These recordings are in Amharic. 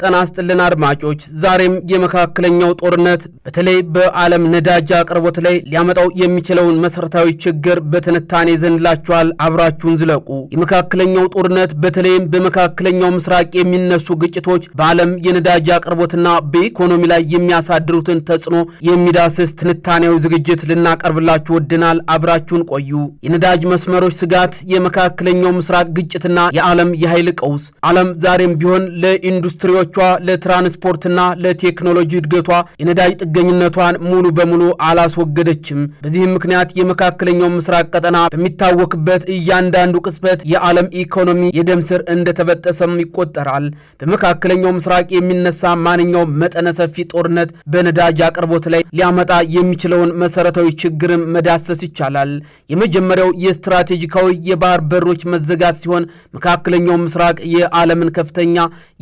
ጤና ይስጥልን አድማጮች፣ ዛሬም የመካከለኛው ጦርነት በተለይ በዓለም ነዳጅ አቅርቦት ላይ ሊያመጣው የሚችለውን መሰረታዊ ችግር በትንታኔ ዘንላችኋል። አብራችሁን ዝለቁ። የመካከለኛው ጦርነት በተለይም በመካከለኛው ምስራቅ የሚነሱ ግጭቶች በዓለም የነዳጅ አቅርቦትና በኢኮኖሚ ላይ የሚያሳድሩትን ተጽዕኖ የሚዳስስ ትንታኔው ዝግጅት ልናቀርብላችሁ ወድናል። አብራችሁን ቆዩ። የነዳጅ መስመሮች ስጋት፣ የመካከለኛው ምስራቅ ግጭትና የዓለም የኃይል ቀውስ። ዓለም ዛሬም ቢሆን ለኢንዱስትሪዎቿ ለትራንስፖርትና ለቴክኖሎጂ እድገቷ የነዳጅ ጥገኝነቷን ሙሉ በሙሉ አላስወገደችም። በዚህም ምክንያት የመካከለኛው ምስራቅ ቀጠና በሚታወክበት እያንዳንዱ ቅጽበት የዓለም ኢኮኖሚ የደም ስር እንደተበጠሰም ይቆጠራል። በመካከለኛው ምስራቅ የሚነሳ ማንኛውም መጠነ ሰፊ ጦርነት በነዳጅ አቅርቦት ላይ ሊያመጣ የሚችለውን መሰረታዊ ችግርም መዳሰስ ይቻላል። የመጀመሪያው የስትራቴጂካዊ የባህር በሮች መዘጋት ሲሆን መካከለኛው ምስራቅ የዓለምን ከፍተኛ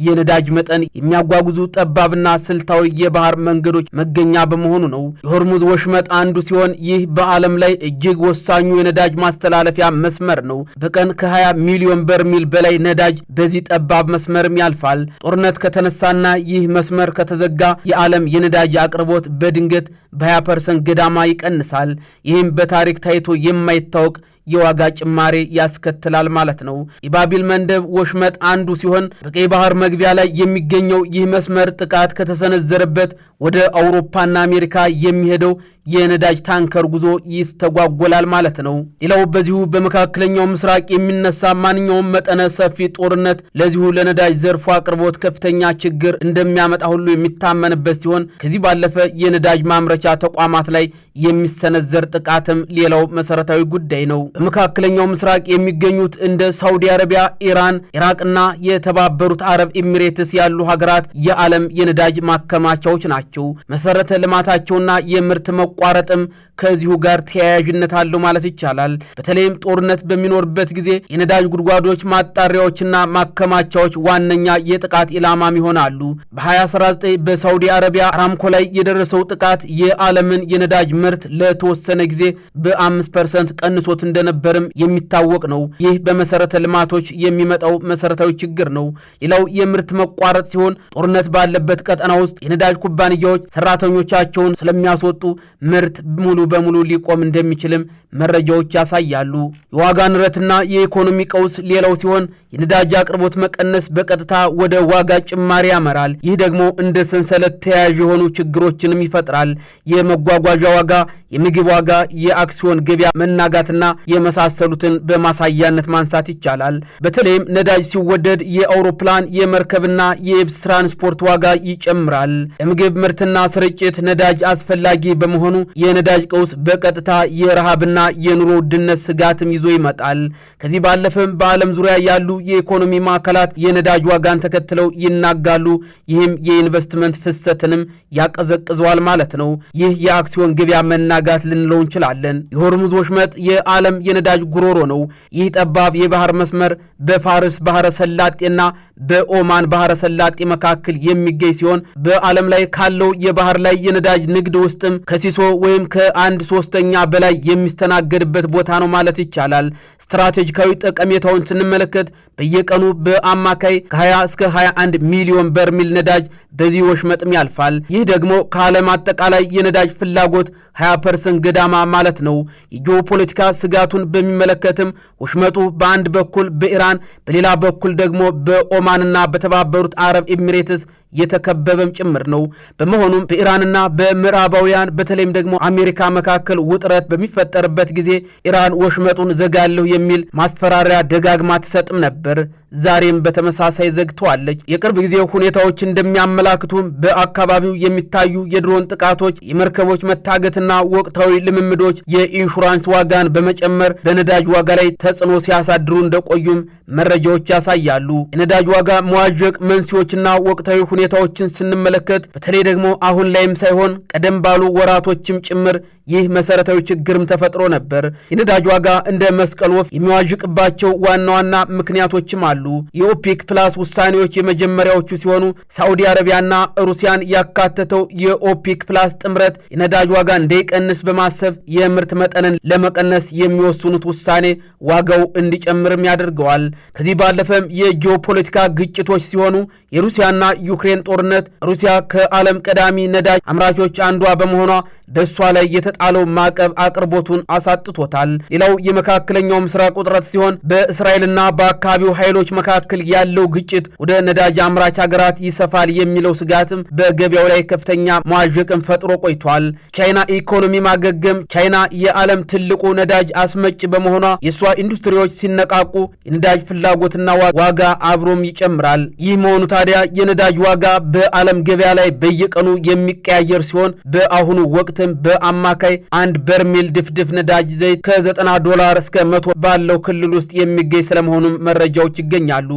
የነዳጅ መጠን የሚያጓጉዙ ጠባብና ስልታዊ የባህር መንገዶች መገኛ በመሆኑ ነው። የሆርሙዝ ወሽመጥ አንዱ ሲሆን ይህ በዓለም ላይ እጅግ ወሳኙ የነዳጅ ማስተላለፊያ መስመር ነው። በቀን ከ20 ሚሊዮን በርሜል በላይ ነዳጅ በዚህ ጠባብ መስመርም ያልፋል። ጦርነት ከተነሳና ይህ መስመር ከተዘጋ የዓለም የነዳጅ አቅርቦት በድንገት በ20% ገዳማ ይቀንሳል። ይህም በታሪክ ታይቶ የማይታወቅ የዋጋ ጭማሬ ያስከትላል ማለት ነው። የባቢል መንደብ ወሽመጥ አንዱ ሲሆን በቀይ ባህር መግቢያ ላይ የሚገኘው ይህ መስመር ጥቃት ከተሰነዘረበት ወደ አውሮፓና አሜሪካ የሚሄደው የነዳጅ ታንከር ጉዞ ይስተጓጎላል ማለት ነው። ሌላው በዚሁ በመካከለኛው ምስራቅ የሚነሳ ማንኛውም መጠነ ሰፊ ጦርነት ለዚሁ ለነዳጅ ዘርፉ አቅርቦት ከፍተኛ ችግር እንደሚያመጣ ሁሉ የሚታመንበት ሲሆን ከዚህ ባለፈ የነዳጅ ማምረቻ ተቋማት ላይ የሚሰነዘር ጥቃትም ሌላው መሰረታዊ ጉዳይ ነው። በመካከለኛው ምስራቅ የሚገኙት እንደ ሳውዲ አረቢያ፣ ኢራን፣ ኢራቅና የተባበሩት አረብ ኤሚሬትስ ያሉ ሀገራት የዓለም የነዳጅ ማከማቻዎች ናቸው። መሰረተ ልማታቸውና የምርት መቋረጥም ከዚሁ ጋር ተያያዥነት አለው ማለት ይቻላል። በተለይም ጦርነት በሚኖርበት ጊዜ የነዳጅ ጉድጓዶች፣ ማጣሪያዎችና ማከማቻዎች ዋነኛ የጥቃት ኢላማም ይሆናሉ። በ2019 በሳውዲ አረቢያ አራምኮ ላይ የደረሰው ጥቃት የዓለምን የነዳጅ ምርት ለተወሰነ ጊዜ በ5% ቀንሶት እንደነበርም የሚታወቅ ነው። ይህ በመሰረተ ልማቶች የሚመጣው መሰረታዊ ችግር ነው። ሌላው የምርት መቋረጥ ሲሆን ጦርነት ባለበት ቀጠና ውስጥ የነዳጅ ኩባንያዎች ሰራተኞቻቸውን ስለሚያስወጡ ምርት ሙሉ በሙሉ ሊቆም እንደሚችልም መረጃዎች ያሳያሉ። የዋጋ ንረትና የኢኮኖሚ ቀውስ ሌላው ሲሆን የነዳጅ አቅርቦት መቀነስ በቀጥታ ወደ ዋጋ ጭማሪ ያመራል። ይህ ደግሞ እንደ ሰንሰለት ተያያዥ የሆኑ ችግሮችንም ይፈጥራል። የመጓጓዣ ዋጋ፣ የምግብ ዋጋ፣ የአክሲዮን ገበያ መናጋትና የመሳሰሉትን በማሳያነት ማንሳት ይቻላል። በተለይም ነዳጅ ሲወደድ የአውሮፕላን የመርከብና የየብስ ትራንስፖርት ዋጋ ይጨምራል። ለምግብ ምርትና ስርጭት ነዳጅ አስፈላጊ በመሆኑ የነዳጅ ቀውስ በቀጥታ የረሃብና የኑሮ ውድነት ስጋትም ይዞ ይመጣል። ከዚህ ባለፈም በዓለም ዙሪያ ያሉ የኢኮኖሚ ማዕከላት የነዳጅ ዋጋን ተከትለው ይናጋሉ። ይህም የኢንቨስትመንት ፍሰትንም ያቀዘቅዘዋል ማለት ነው። ይህ የአክሲዮን ገበያ መናጋት ልንለው እንችላለን። የሆርሙዝ ወሽመጥ የዓለም የነዳጅ ጉሮሮ ነው። ይህ ጠባብ የባህር መስመር በፋርስ ባህረ ሰላጤና በኦማን ባህረ ሰላጤ መካከል የሚገኝ ሲሆን በዓለም ላይ ካለው የባህር ላይ የነዳጅ ንግድ ውስጥም ከሲሶ ወይም ከ1/3 በላይ የሚስተናገድበት ቦታ ነው ማለት ይቻላል። ስትራቴጂካዊ ጠቀሜታውን ስንመለከት በየቀኑ በአማካይ ከ20 እስከ 21 ሚሊዮን በርሜል ነዳጅ በዚህ ወሽመጥም ያልፋል። ይህ ደግሞ ከዓለም አጠቃላይ የነዳጅ ፍላጎት 20% ገዳማ ማለት ነው። የጂኦፖለቲካ ስጋቱን በሚመለከትም ወሽመጡ በአንድ በኩል በኢራን በሌላ በኩል ደግሞ በኦማንና በተባበሩት አረብ ኤሚሬትስ የተከበበም ጭምር ነው። በመሆኑም በኢራንና በምዕራባውያን በተለይም ደግሞ አሜሪካ መካከል ውጥረት በሚፈጠርበት ጊዜ ኢራን ወሽመጡን ዘጋለሁ የሚል ማስፈራሪያ ደጋግማ ትሰጥም ነበር። ዛሬም በተመሳሳይ ዘግተዋለች። የቅርብ ጊዜ ሁኔታዎች እንደሚያመላክቱም በአካባቢው የሚታዩ የድሮን ጥቃቶች፣ የመርከቦች መታገትና ወቅታዊ ልምምዶች የኢንሹራንስ ዋጋን በመጨመር በነዳጅ ዋጋ ላይ ተጽዕኖ ሲያሳድሩ እንደቆዩም መረጃዎች ያሳያሉ። የነዳጅ ዋጋ መዋዠቅ መንስኤዎችና ወቅታዊ ሁኔታዎችን ስንመለከት በተለይ ደግሞ አሁን ላይም ሳይሆን ቀደም ባሉ ወራቶችም ጭምር ይህ መሰረታዊ ችግርም ተፈጥሮ ነበር። የነዳጅ ዋጋ እንደ መስቀል ወፍ የሚዋዥቅባቸው ዋና ዋና ምክንያቶችም አሉ። የኦፔክ ፕላስ ውሳኔዎች የመጀመሪያዎቹ ሲሆኑ ሳዑዲ አረቢያና ሩሲያን ያካተተው የኦፔክ ፕላስ ጥምረት የነዳጅ ዋጋ እንዳይቀንስ በማሰብ የምርት መጠንን ለመቀነስ የሚወስኑት ውሳኔ ዋጋው እንዲጨምርም ያደርገዋል። ከዚህ ባለፈም የጂኦፖለቲካ ግጭቶች ሲሆኑ የሩሲያና ዩክሬን ጦርነት ሩሲያ ከዓለም ቀዳሚ ነዳጅ አምራቾች አንዷ በመሆኗ በእሷ ላይ የተጣለው ማዕቀብ አቅርቦቱን አሳጥቶታል። ሌላው የመካከለኛው ምስራቅ ውጥረት ሲሆን በእስራኤልና በአካባቢው ኃይሎች መካከል ያለው ግጭት ወደ ነዳጅ አምራች ሀገራት ይሰፋል የሚለው ስጋትም በገበያው ላይ ከፍተኛ መዋዠቅን ፈጥሮ ቆይቷል። ቻይና ኢኮኖሚ ማገገም ቻይና የዓለም ትልቁ ነዳጅ አስመጭ በመሆኗ የእሷ ኢንዱስትሪዎች ሲነቃቁ የነዳጅ ፍላጎትና ዋጋ አብሮም ይጨምራል። ይህ መሆኑ ታዲያ የነዳጅ ዋጋ በዓለም ገበያ ላይ በየቀኑ የሚቀያየር ሲሆን በአሁኑ ወቅትም በአማካይ አንድ በርሜል ድፍድፍ ነዳጅ ዘይት $90 እስከ 100 ባለው ክልል ውስጥ የሚገኝ ስለመሆኑም መረጃዎች ይገኛሉ።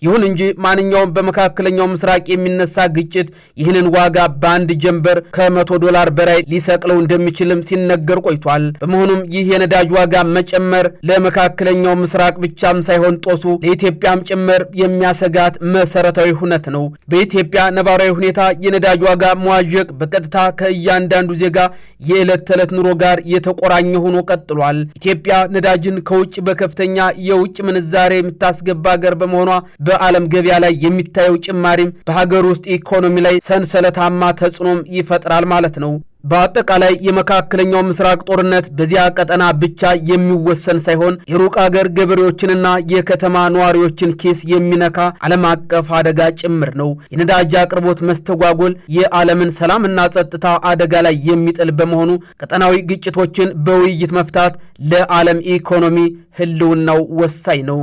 ይሁን እንጂ ማንኛውም በመካከለኛው ምስራቅ የሚነሳ ግጭት ይህንን ዋጋ በአንድ ጀንበር $100 በላይ ሊሰቅለው እንደሚችልም ሲነገር ቆይቷል። በመሆኑም ይህ የነዳጅ ዋጋ መጨመር ለመካከለኛው ምስራቅ ብቻም ሳይሆን ጦሱ ለኢትዮጵያም ጭምር የሚያሰጋት መሰረታዊ ሁነት ነው። በኢትዮጵያ ነባራዊ ሁኔታ የነዳጅ ዋጋ መዋዠቅ በቀጥታ ከእያንዳንዱ ዜጋ የዕለት ተዕለት ኑሮ ጋር የተቆራኘ ሆኖ ቀጥሏል። ኢትዮጵያ ነዳጅን ከውጭ በከፍተኛ የውጭ ምንዛሬ የምታስገባ ሀገር በመሆኗ በዓለም ገበያ ላይ የሚታየው ጭማሪም በሀገር ውስጥ ኢኮኖሚ ላይ ሰንሰለታማ ተጽዕኖም ይፈጥራል ማለት ነው። በአጠቃላይ የመካከለኛው ምስራቅ ጦርነት በዚያ ቀጠና ብቻ የሚወሰን ሳይሆን የሩቅ አገር ገበሬዎችንና የከተማ ነዋሪዎችን ኬስ የሚነካ ዓለም አቀፍ አደጋ ጭምር ነው። የነዳጅ አቅርቦት መስተጓጎል የዓለምን ሰላምና ጸጥታ አደጋ ላይ የሚጥል በመሆኑ ቀጠናዊ ግጭቶችን በውይይት መፍታት ለዓለም ኢኮኖሚ ህልውናው ወሳኝ ነው።